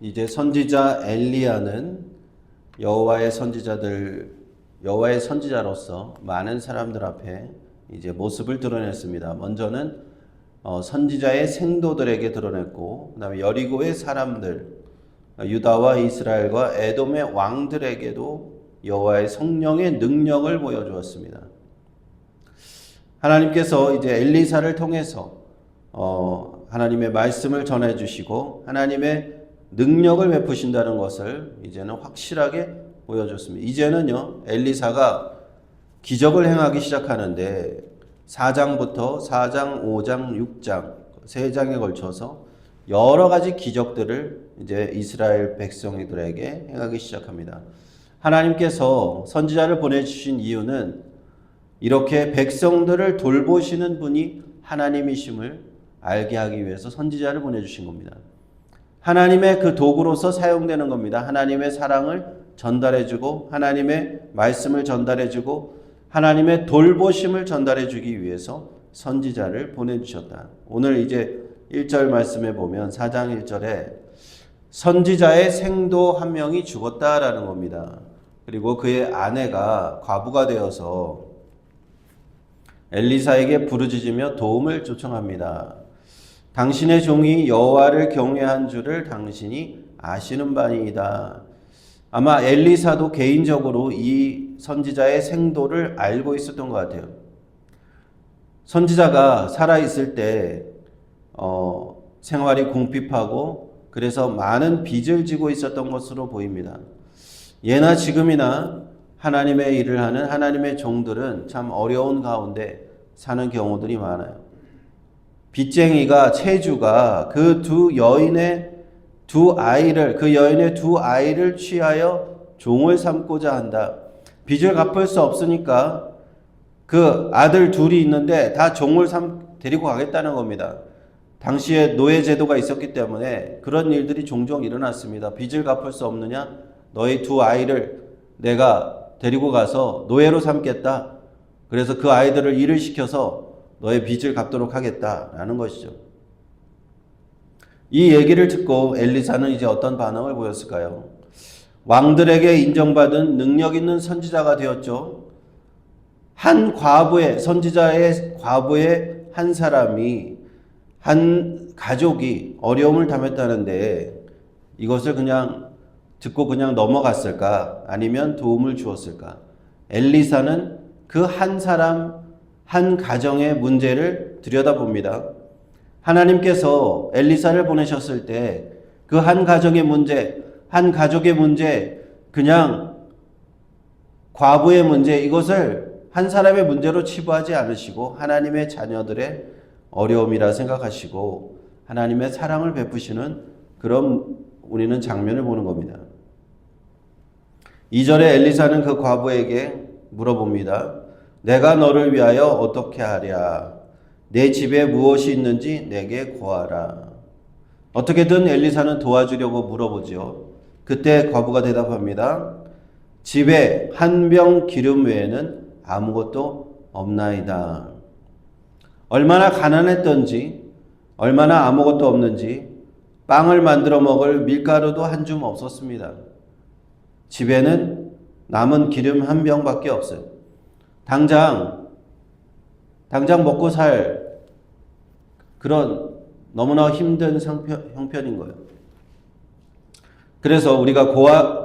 이제 선지자 엘리야는 여호와의 선지자로서 많은 사람들 앞에 이제 모습을 드러냈습니다. 먼저는 선지자의 생도들에게 드러냈고, 그다음에 여리고의 사람들, 유다와 이스라엘과 에돔의 왕들에게도 여호와의 성령의 능력을 보여주었습니다. 하나님께서 이제 엘리사를 통해서 하나님의 말씀을 전해주시고 하나님의 능력을 베푸신다는 것을 이제는 확실하게 보여줬습니다. 이제는요, 엘리사가 기적을 행하기 시작하는데 4장부터 4장, 5장, 6장, 3장에 걸쳐서 여러 가지 기적들을 이제 이스라엘 백성들에게 행하기 시작합니다. 하나님께서 선지자를 보내주신 이유는 이렇게 백성들을 돌보시는 분이 하나님이심을 알게 하기 위해서 선지자를 보내주신 겁니다. 하나님의 그 도구로서 사용되는 겁니다. 하나님의 사랑을 전달해주고 하나님의 말씀을 전달해주고 하나님의 돌보심을 전달해주기 위해서 선지자를 보내주셨다. 오늘 이제 1절 말씀에 보면 4장 1절에 선지자의 생도 한 명이 죽었다라는 겁니다. 그리고 그의 아내가 과부가 되어서 엘리사에게 부르짖으며 도움을 요청합니다. 당신의 종이 여호와를 경외한 줄을 당신이 아시는 바니이다. 아마 엘리사도 개인적으로 이 선지자의 생도를 알고 있었던 것 같아요. 선지자가 살아있을 때 생활이 궁핍하고 그래서 많은 빚을 지고 있었던 것으로 보입니다. 예나 지금이나 하나님의 일을 하는 하나님의 종들은 참 어려운 가운데 사는 경우들이 많아요. 빚쟁이가 채주가 그 여인의 두 아이를 취하여 종을 삼고자 한다. 빚을 갚을 수 없으니까 그 아들 둘이 있는데 다 종을 데리고 가겠다는 겁니다. 당시에 노예 제도가 있었기 때문에 그런 일들이 종종 일어났습니다. 빚을 갚을 수 없느냐? 너희 두 아이를 내가 데리고 가서 노예로 삼겠다. 그래서 그 아이들을 일을 시켜서 너의 빚을 갚도록 하겠다라는 것이죠. 이 얘기를 듣고 엘리사는 이제 어떤 반응을 보였을까요? 왕들에게 인정받은 능력 있는 선지자가 되었죠. 선지자의 과부의 한 사람이, 한 가족이 어려움을 당했다는데 이것을 그냥 듣고 그냥 넘어갔을까? 아니면 도움을 주었을까? 엘리사는 그 한 사람, 한 가정의 문제를 들여다봅니다. 하나님께서 엘리사를 보내셨을 때 그 한 가정의 문제, 한 가족의 문제, 그냥 과부의 문제, 이것을 한 사람의 문제로 치부하지 않으시고 하나님의 자녀들의 어려움이라 생각하시고 하나님의 사랑을 베푸시는 그런 우리는 장면을 보는 겁니다. 2절에 엘리사는 그 과부에게 물어봅니다. 내가 너를 위하여 어떻게 하랴? 내 집에 무엇이 있는지 내게 구하라. 어떻게든 엘리사는 도와주려고 물어보죠. 그때 과부가 대답합니다. 집에 한 병 기름 외에는 아무것도 없나이다. 얼마나 가난했던지, 얼마나 아무것도 없는지 빵을 만들어 먹을 밀가루도 한 줌 없었습니다. 집에는 남은 기름 한 병밖에 없어요. 당장 먹고 살 그런 너무나 힘든 형편인 거예요. 그래서 우리가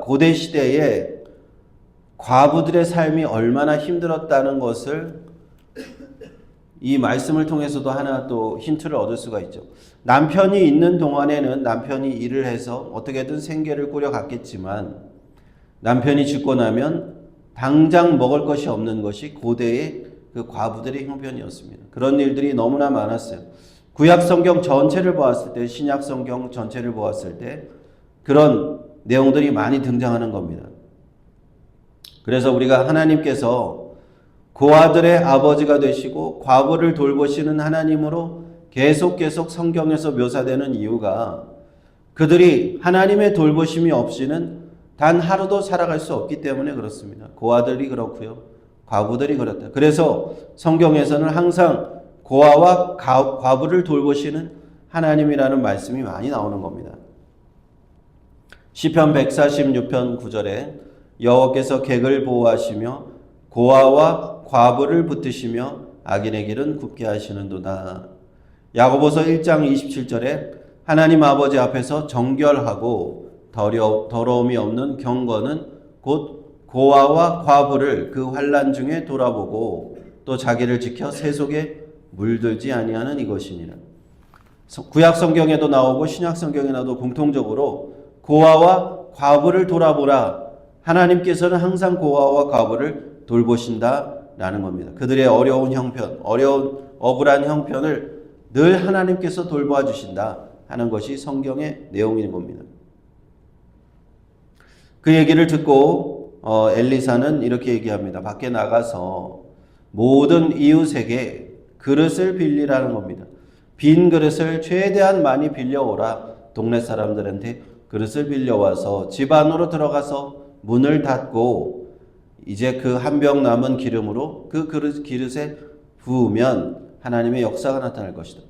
고대 시대에 과부들의 삶이 얼마나 힘들었다는 것을 이 말씀을 통해서도 하나 또 힌트를 얻을 수가 있죠. 남편이 있는 동안에는 남편이 일을 해서 어떻게든 생계를 꾸려갔겠지만 남편이 죽고 나면 당장 먹을 것이 없는 것이 고대의 그 과부들의 형편이었습니다. 그런 일들이 너무나 많았어요. 구약 성경 전체를 보았을 때, 신약 성경 전체를 보았을 때 그런 내용들이 많이 등장하는 겁니다. 그래서 우리가 하나님께서 고아들의 아버지가 되시고 과부를 돌보시는 하나님으로 계속 성경에서 묘사되는 이유가 그들이 하나님의 돌보심이 없이는 단 하루도 살아갈 수 없기 때문에 그렇습니다. 고아들이 그렇고요. 과부들이 그렇다. 그래서 성경에서는 항상 고아와 과부를 돌보시는 하나님이라는 말씀이 많이 나오는 겁니다. 시편 146편 9절에 여호와께서 객을 보호하시며 고아와 과부를 붙드시며 악인의 길은 굳게 하시는도다. 야고보서 1장 27절에 하나님 아버지 앞에서 정결하고 더러움이 없는 경건은 곧 고아와 과부를 그 환난 중에 돌아보고 또 자기를 지켜 새 속에 물들지 아니하는 이것이니라. 구약 성경에도 나오고 신약 성경에 나오도 공통적으로 고아와 과부를 돌아보라. 하나님께서는 항상 고아와 과부를 돌보신다라는 겁니다. 그들의 어려운 형편, 억울한 형편을 늘 하나님께서 돌보아 주신다 하는 것이 성경의 내용인 겁니다. 그 얘기를 듣고 엘리사는 이렇게 얘기합니다. 밖에 나가서 모든 이웃에게 그릇을 빌리라는 겁니다. 빈 그릇을 최대한 많이 빌려오라. 동네 사람들한테 그릇을 빌려와서 집 안으로 들어가서 문을 닫고 이제 그 한 병 남은 기름으로 그 그릇에 부으면 하나님의 역사가 나타날 것이다.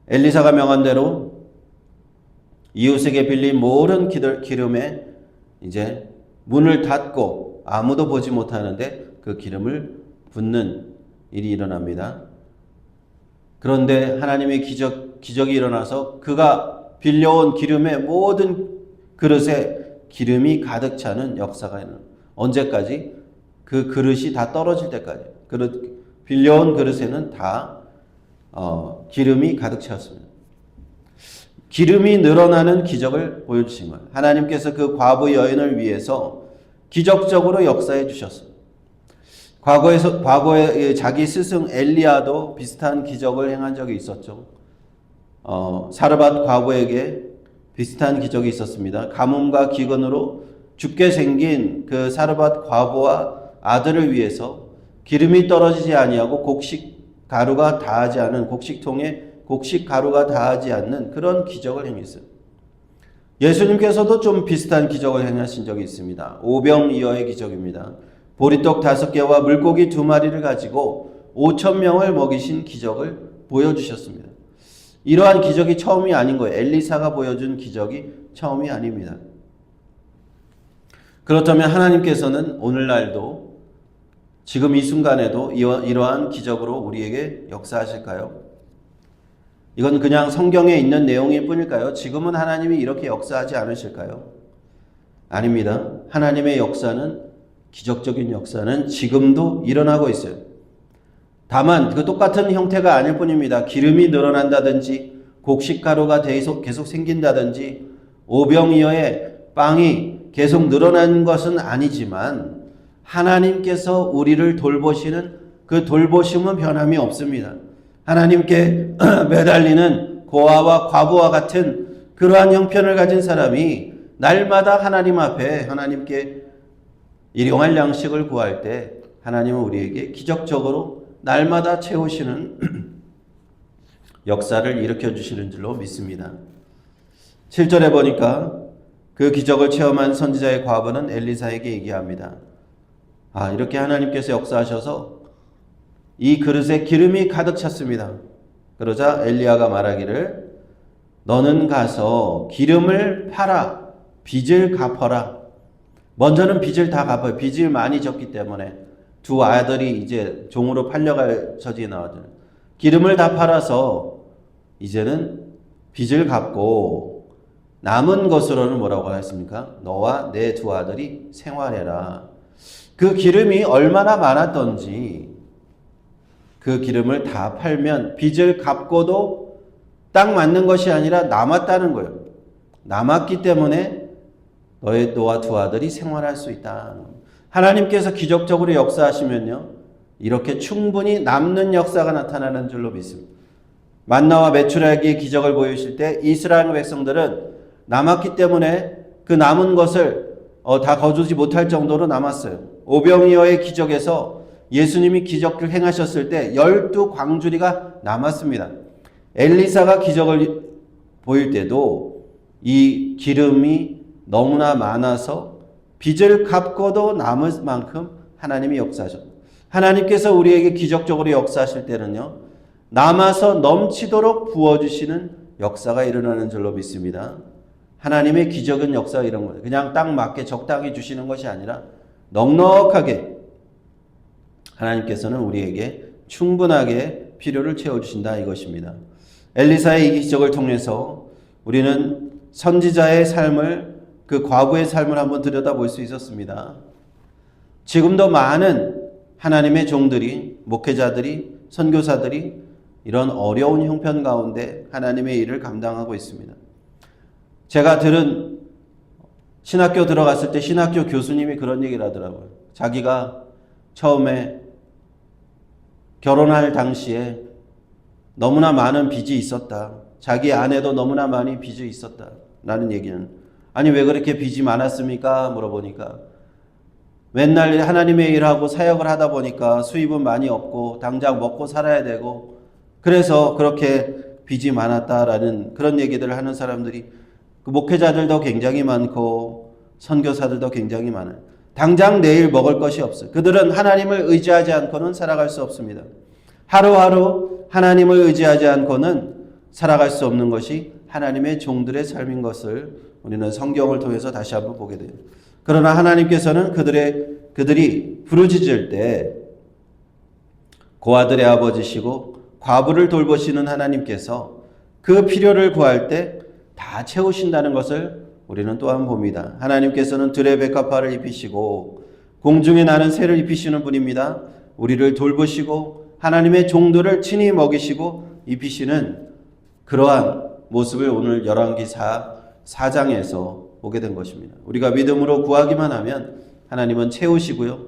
엘리사가 명한 대로 이웃에게 빌린 모든 기름에 이제 문을 닫고 아무도 보지 못하는데 그 기름을 붓는 일이 일어납니다. 그런데 하나님의 기적이 일어나서 그가 빌려온 기름의 모든 그릇에 기름이 가득 차는 역사가 있는, 언제까지? 그 그릇이 다 떨어질 때까지. 빌려온 그릇에는 다 기름이 가득 차였습니다. 기름이 늘어나는 기적을 보여주신 거예요. 하나님께서 그 과부 여인을 위해서 기적적으로 역사해 주셨습니다. 과거에 자기 스승 엘리야도 비슷한 기적을 행한 적이 있었죠. 사르밧 과부에게 비슷한 기적이 있었습니다. 가뭄과 기근으로 죽게 생긴 그 사르밧 과부와 아들을 위해서 기름이 떨어지지 아니하고 곡식통에 곡식가루가 닿지 않는 그런 기적을 행했어요. 예수님께서도 좀 비슷한 기적을 행하신 적이 있습니다. 오병이어의 기적입니다. 보리떡 5개와 물고기 2마리를 가지고 5,000명을 먹이신 기적을 보여주셨습니다. 이러한 기적이 처음이 아닌 거예요. 엘리사가 보여준 기적이 처음이 아닙니다. 그렇다면 하나님께서는 오늘날도 지금 이 순간에도 이러한 기적으로 우리에게 역사하실까요? 이건 그냥 성경에 있는 내용일 뿐일까요? 지금은 하나님이 이렇게 역사하지 않으실까요? 아닙니다. 하나님의 역사는, 기적적인 역사는 지금도 일어나고 있어요. 다만 그 똑같은 형태가 아닐 뿐입니다. 기름이 늘어난다든지 곡식가루가 계속 생긴다든지 오병이어의 빵이 계속 늘어나는 것은 아니지만 하나님께서 우리를 돌보시는 그 돌보심은 변함이 없습니다. 하나님께 매달리는 고아와 과부와 같은 그러한 형편을 가진 사람이 날마다 하나님 앞에 하나님께 일용할 양식을 구할 때 하나님은 우리에게 기적적으로 날마다 채우시는 역사를 일으켜 주시는 줄로 믿습니다. 7절에 보니까 그 기적을 체험한 선지자의 과부는 엘리사에게 얘기합니다. 이렇게 하나님께서 역사하셔서 이 그릇에 기름이 가득 찼습니다. 그러자 엘리야가 말하기를 너는 가서 기름을 팔아 빚을 갚아라. 먼저는 빚을 다 갚아요. 빚을 많이 졌기 때문에 2 아들이 이제 종으로 팔려갈 처지에 나왔잖아요. 기름을 다 팔아서 이제는 빚을 갚고 남은 것으로는 뭐라고 했습니까? 너와 내 2 아들이 생활해라. 그 기름이 얼마나 많았던지 그 기름을 다 팔면 빚을 갚고도 딱 맞는 것이 아니라 남았다는 거예요. 남았기 때문에 너와 2 아들이 생활할 수 있다. 하나님께서 기적적으로 역사하시면요, 이렇게 충분히 남는 역사가 나타나는 줄로 믿습니다. 만나와 메추라기의 기적을 보이실 때 이스라엘 백성들은 남았기 때문에 그 남은 것을 다 거두지 못할 정도로 남았어요. 오병이어의 기적에서 예수님이 기적을 행하셨을 때 12광주리가 남았습니다. 엘리사가 기적을 보일 때도 이 기름이 너무나 많아서 빚을 갚고도 남을 만큼 하나님이 역사하셨습니다. 하나님께서 우리에게 기적적으로 역사하실 때는요, 남아서 넘치도록 부어주시는 역사가 일어나는 줄로 믿습니다. 하나님의 기적은 역사 이런 거예요. 그냥 딱 맞게 적당히 주시는 것이 아니라 넉넉하게 하나님께서는 우리에게 충분하게 필요를 채워주신다 이것입니다. 엘리사의 이 기적을 통해서 우리는 선지자의 삶을, 그 과부의 삶을 한번 들여다볼 수 있었습니다. 지금도 많은 하나님의 종들이, 목회자들이, 선교사들이 이런 어려운 형편 가운데 하나님의 일을 감당하고 있습니다. 제가 들은 신학교 들어갔을 때 신학교 교수님이 그런 얘기를 하더라고요. 자기가 처음에 결혼할 당시에 너무나 많은 빚이 있었다. 자기 아내도 너무나 많이 빚이 있었다. 라는 얘기는, 아니 왜 그렇게 빚이 많았습니까? 물어보니까 맨날 하나님의 일하고 사역을 하다 보니까 수입은 많이 없고 당장 먹고 살아야 되고 그래서 그렇게 빚이 많았다라는 그런 얘기들을 하는 사람들이, 그 목회자들도 굉장히 많고 선교사들도 굉장히 많아요. 당장 내일 먹을 것이 없어요. 그들은 하나님을 의지하지 않고는 살아갈 수 없습니다. 하루하루 하나님을 의지하지 않고는 살아갈 수 없는 것이 하나님의 종들의 삶인 것을 우리는 성경을 통해서 다시 한번 보게 돼요. 그러나 하나님께서는 그들이 부르짖을 때 고아들의 아버지시고 과부를 돌보시는 하나님께서 그 필요를 구할 때 다 채우신다는 것을 우리는 또한 봅니다. 하나님께서는 들의 백합화를 입히시고 공중에 나는 새를 입히시는 분입니다. 우리를 돌보시고 하나님의 종들을 친히 먹이시고 입히시는 그러한 모습을 오늘 열왕기 4장에서 보게 된 것입니다. 우리가 믿음으로 구하기만 하면 하나님은 채우시고요.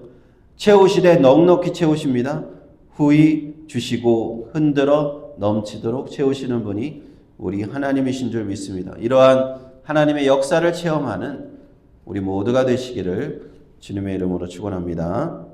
채우시되 넉넉히 채우십니다. 후히 주시고 흔들어 넘치도록 채우시는 분이 우리 하나님이신 줄 믿습니다. 이러한 하나님의 역사를 체험하는 우리 모두가 되시기를 주님의 이름으로 축원합니다.